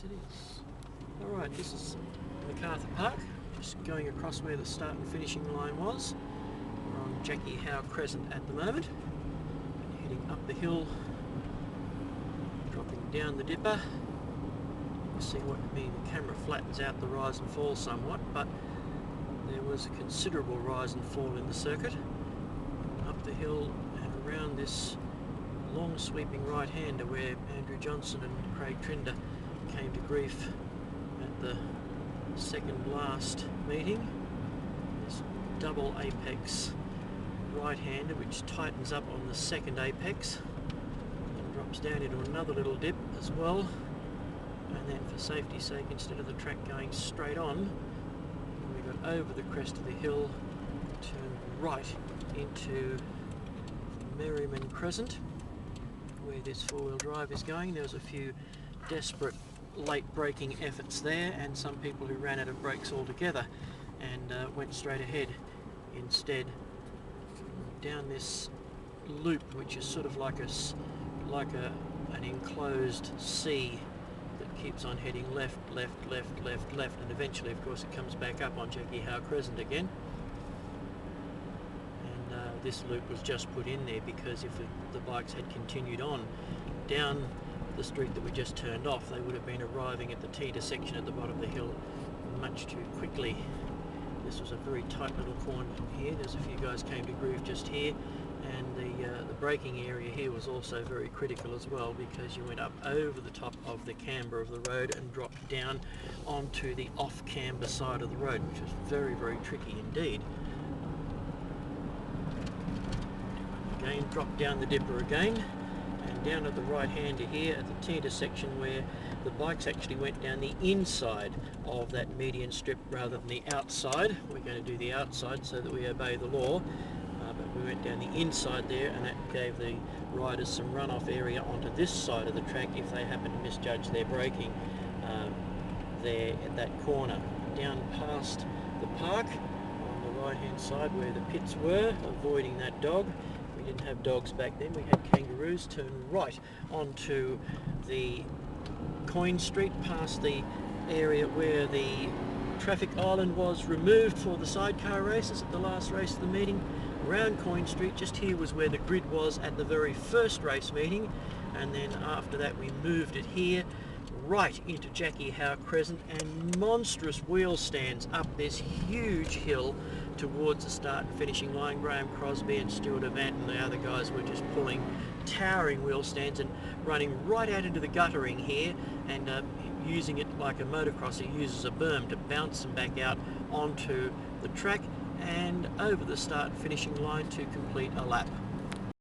Yes, it is. Alright, this is Macarthur Park, just going across where the start and finishing line was. We're on Jackie Howe Crescent at the moment, heading up the hill, dropping down the dipper. You see what I mean, the camera flattens out the rise and fall somewhat, but there was a considerable rise and fall in the circuit. Up the hill and around this long sweeping right-hander where Andrew Johnson and Craig Trinder came to grief at the second last meeting. This double apex right-hander which tightens up on the second apex and drops down into another little dip as well, and then for safety's sake, instead of the track going straight on, we got over the crest of the hill, turned right into Merriman Crescent where this four-wheel drive is going. There was a few desperate late braking efforts there and some people who ran out of brakes altogether and went straight ahead instead. Down this loop, which is sort of like an enclosed C that keeps on heading left, left, left, left, left, and eventually of course it comes back up on Jackie Howe Crescent again. This loop was just put in there because if the bikes had continued on down the street that we just turned off, they would have been arriving at the T intersection at the bottom of the hill much too quickly. This was a very tight little corner here. There's a few guys came to grief just here, and the braking area here was also very critical as well because you went up over the top of the camber of the road and dropped down onto the off-camber side of the road, which was very, very tricky indeed. Again, drop down the dipper again, and down at the right-hander here at the T intersection where the bikes actually went down the inside of that median strip rather than the outside. We're going to do the outside so that we obey the law, but we went down the inside there, and that gave the riders some runoff area onto this side of the track if they happen to misjudge their braking there at that corner. Down past the park on the right-hand side where the pits were, avoiding that dog. We didn't have dogs back then, we had kangaroos. Turn right onto the Coin Street past the area where the traffic island was removed for the sidecar races at the last race of the meeting. Around Coin Street, just here was where the grid was at the very first race meeting, and then after that we moved it here right into Jackie Howe Crescent, and monstrous wheel stands up this huge hill towards the start and finishing line. Graham Crosby and Stuart Avant and the other guys were just pulling towering wheel stands and running right out into the guttering here, and using it like a motocrosser uses a berm to bounce them back out onto the track and over the start and finishing line to complete a lap.